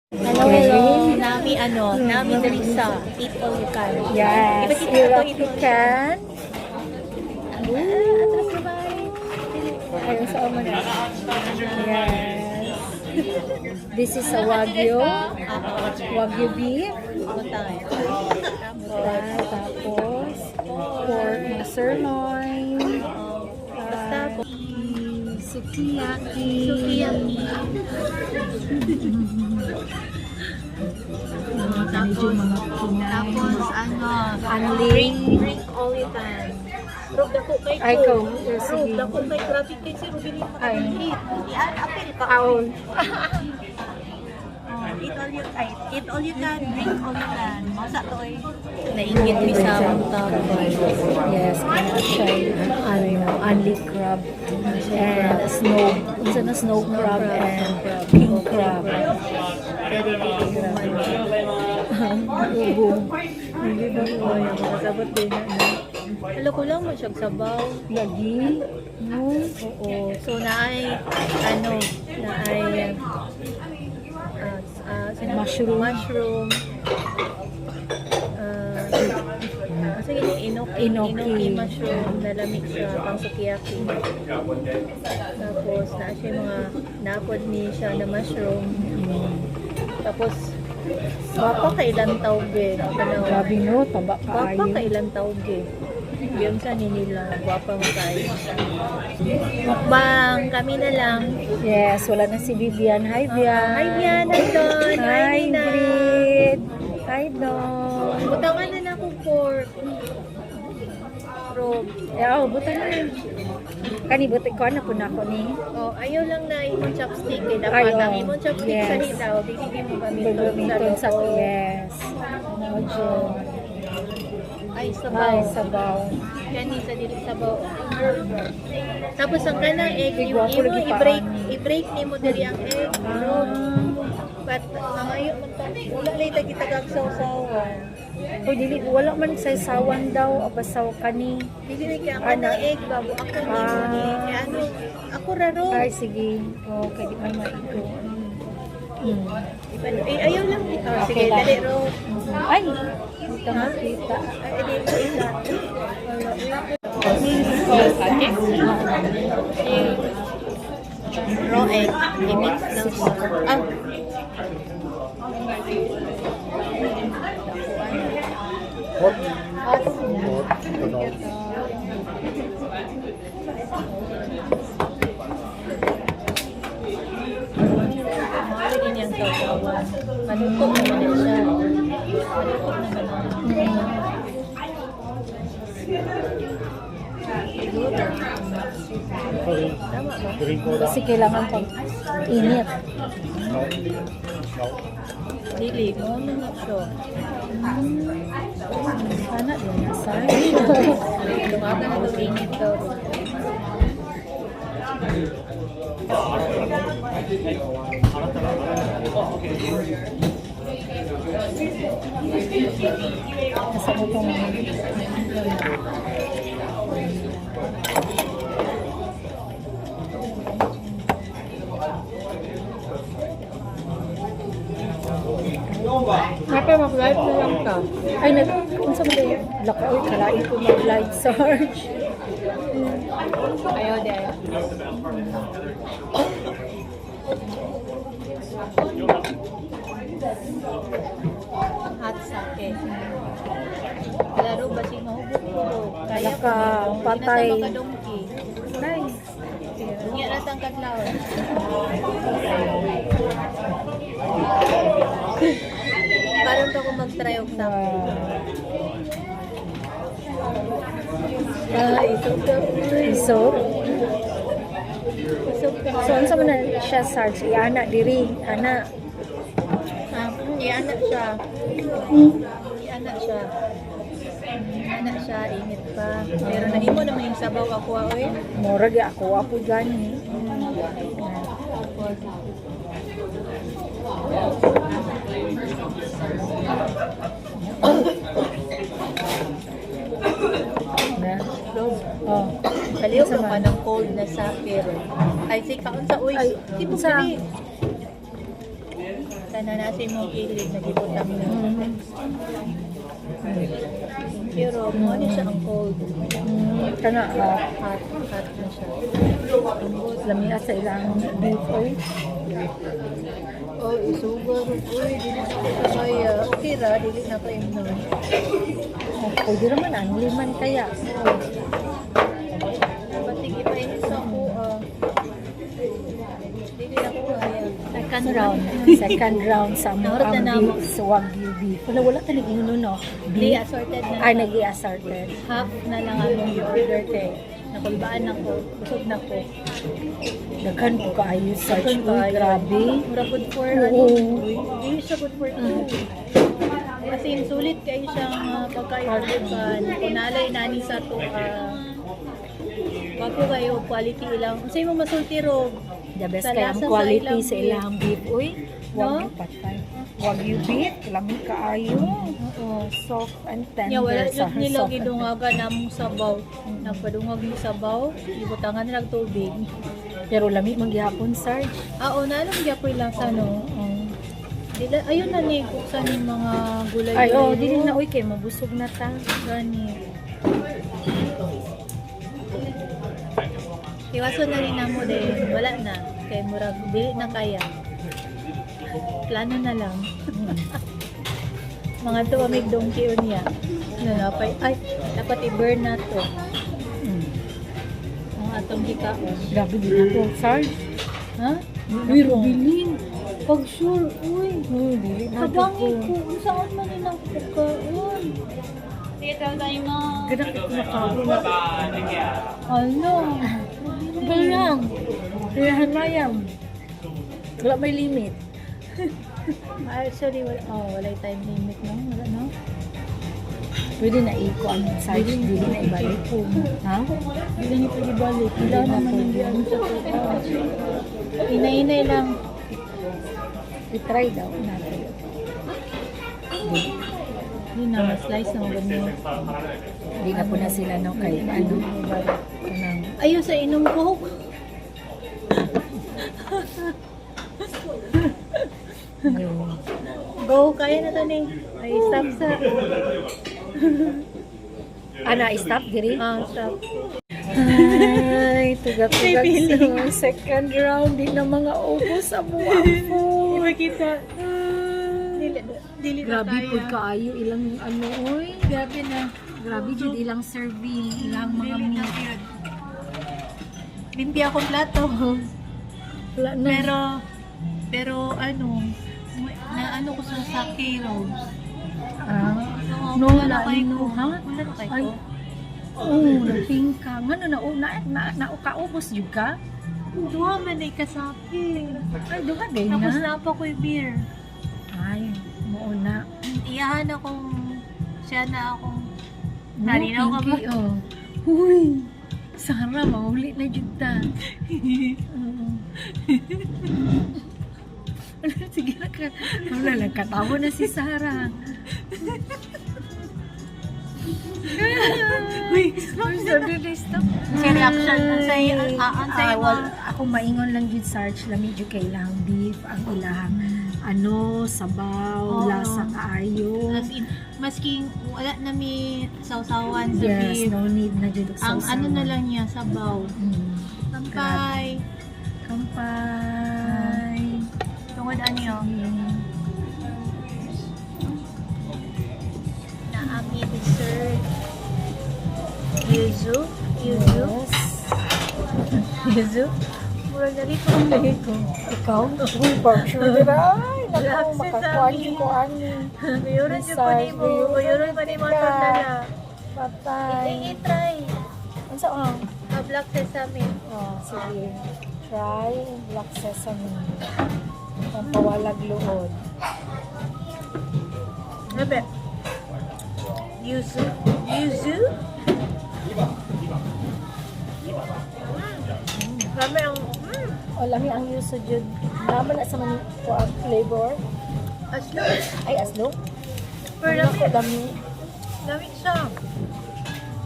Hello, hello. Nami diri sa Eat All You Can. Yes, Iba kita Eat to, All Eat You All You Can. Atras na ba? Ayun sa amo na. Yes. This is a Wagyu. Wagyu beef. Tapos, pork na sirloin. Sukiyaki. Tapos, Unling. drink all you can. Rob, dako kay Ay, ko. go. Rob, Sige. dako kay grabe kay si Ruben yung Ay. Yan, apel ka. Aon. Eat all you can, drink all you can. Masa to eh. Nainggit mi sa tapos. Yes, kaya siya unli crab and snow. Isa na snow crab and king crab. Pero di Ubong. Hindi ba ko yung makasabot din na. Alam ko lang mo siyang sabaw. Lagi? No? Oo. So naay Mushroom. Sige yung inoki mushroom na lamig sa pang sukiyaki. Tapos na siya mga napod ni siya na mushroom. Tapos baka kailan tawge. Grabe no, taba Baka kaayo. kailan tawge. Yung sa nila, guwapa mo tayo. Mukbang, kami na lang. Yes, wala na si Vivian. Hi, Vivian. Hi, Vian. Hi, Don. Hi, Nina. Brit. Hi, Don. Butangan na na akong pork. Rob. Oh, buta na yun. Kani, buta ko na po na ako ni. Oh, ayaw lang na imong chopstick. Eh, Ay, dapat ang oh. imong chopstick sa Yes. hitaw. Hindi mo Gagamiton sa loob. yes. Medyo. Ay, Ay, sabaw. sabaw. Kani sa dili sabaw. Tapos ang kanang egg, Ay, yung gwapo lagi i-break ni mo diri ang egg. Rob. But nangayo man ta. Wala lay ta kita gagsaw-sawan. O dili wala man sa sawan daw abasaw kani. Dili ni kaya kanang egg bago ako ni mo ni. Kaya ano, ako raro. Ay sige. Okay, di man maiko. Ayaw lang dito. Sige, Okay lang. dali ro. Ay, hindi ka makita. Ay, di ko isa. Raw egg, i-mix ng mahal din yung sausawan. Maluto naman siya. Maluto naman. Tama ba? Kasi kailangan pag init. Dili, mo na siya. Sana din nasa. Lumaga na ito init daw. Nasa ko itong Happy mag-live na lang ka. ay, kung sa mga lakaw, kalain ko mag-live search. Ayaw din. Hot sake. Laro ba si mahubog ko? Kaya Naka, patay. Pinasa makadungki. Nice. Nga na tang kadlaw. Karon to ko mag-try og sake. Isog ka. Isog. Isog ka. So, ano sa mga siya search? Iana, diri. Ana. Iana siya. Iana siya. Iana siya, init pa. Pero nahimo naman yung sabaw ako, oy. Murag ako, apo gani. Na. Oh. Kaliw ka pa ng cold na sake. Ay, say kaon sa uy. Ay, Tipo sa- kali. Kana na sa imong kilid, nagibutang na. Pero, mo ano siya ang cold. Kana Hot na siya. lamia sa ilang beef oil. Oh, isugar. Uy, dili na ko kaya. Okay ra, dili na kayo nun. Pwede naman ang liman kaya. Patigi pa yun sa ako. Dili na ko kaya. Second round sa Nahurot na ang namo. beef sa Wagyu beef. Wala tanig inuno no. Di Beef assorted na. ay nag-i-assorted. Half na lang among i-order kay nakulbaan ako. Busog na ko. Daghan ko kaayo search Daghan ko. kaayo. Grabe. Mura good for Oo. ano. Dili siya good for two. Kasi yung sulit kayo siyang pagka-order kan. Kunalay nani sa to. Wapo kayo, quality ilang. Kasi mo masulti ro. The best Sa kay ang lasa sa quality ilang sa beef. ilang beef. Uy, No? Wagyu patay. Wagyu beef, lami kaayo. Oo. Soft and tender. Nya wala sa jud nila soft and gidungagan namong sabaw. Nagpadungag ni sabaw, ibutangan nila og tubig. tender. Pero lami man gihapon Sarge. Oo, naalong gyapoy lang sa no. Dila, ayun na ni kuksan yung mga gulay. Ay, oh, dili na uy kay mabusog na ta. Gani. Iwaso na rin namo din. Wala na. Kay murag dili na kaya. Plano na lang. Mga to amig dongki unya. No, napay ay dapat i-burn na to. Ang atong hikaon. Grabe din ako Sarge. Ha? Uy, Robilin. Pag sure, uy. Dili na Kadangin ko. Saan man nilang pagkaon? Ganda ko kumakain na. Ano? Bayang. Riyahan mayam. Wala may limit. Actually, wala time limit no? Wala no? Pwede na iko ang Sarge. Dili na ibalik. Ha? Hindi niyo pwede balik. Wala naman hindi ano sa pagkaon. Inay-inay lang. I-try daw natin. Hindi na, ma-slice na ganyan. Hindi na po na sila no kay ano. Kanang Ayaw sa inom ko. yung Go, kaya na to ni. Ay, stop sa. stop diri. Stop. Ay, tugat-tugat sa second round din ng mga ubos sa mga food. Ipakita. Dili na Grabe kaya. po kaayo ilang ano oy. Grabe na. Grabe jud ilang serving, ilang mga Dili na meat. yun. Limpia akong plato. Wala na. Pero ano, na ano ko sa sake rolls. No, wala kay no, ko. ha? Wala kay Ay, ko. napingka. Ngano na kaubos jud ka? Duha man ay kasake. Ay, duha din Tapos na. na pa ko yung beer. Ay, mo na. Iyahan akong, siya na akong, narinaw ka ba? Oh. Huy. Sara, mahuli na jud ta. Sige na ka. Wala lang katawa na si Sarah. Uy, sabi na stop. Si reaction, ansay mo. Ako maingon lang jud Sarge, lami jud kay ilang beef, ang ilang ano, sabaw, Oo. lasa kaayo. As in, masking wala na may sausawan sa Yes, beef. no need na jud og Ang sausawan. ano na lang niya, sabaw. Kampay. Kampay. Tungod ano yun? Na ami dessert. Yuzu? Yuzu? Yes. Yuzu? Mura na rin kong ko. Ikaw? Uy, for sure, diba? Ay, naku, Relax makakuha sesame. ko ani. Mayroon siya po ni mo. Mayroon pa ni mo sa dala. Patay. I-try. Ano sa Black sesame. Oh, sige. Try black sesame. Pampawalag luhod. Sabi. Yuzu? Yuzu? Sabi ang, O, lami ang yuso jud. Naman na sa man ko ang flavor. aslo. Ay, aslong. Pero Ako, dami. Dami siya.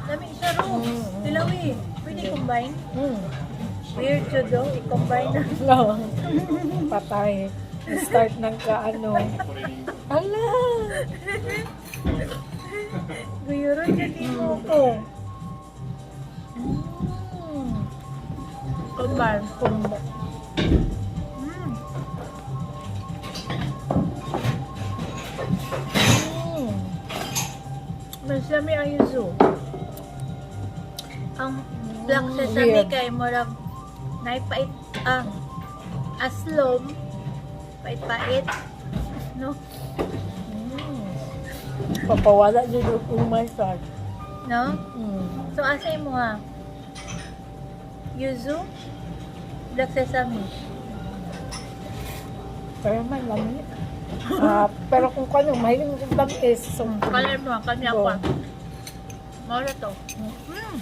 Dami siya ro. Dilawi. Pwede combine. Weird siya daw. I-combine na. No. Patay. Start ng kaano. Ala! Guyuron ka din mo. Oh. Kumbar. Kumba. Mm. Masami ang yuzu. Ang black sesame weird. kay murag naipait ang aslom. Pait-pait. No? Papawala dito kung may start. No? So, asay mo ha? Yuzu? Black sesame. Pero man, lami. Pero kung kano, mahiling kong tamis. So, Kalan mo, kanya Go. pa. Mawala to. Mm.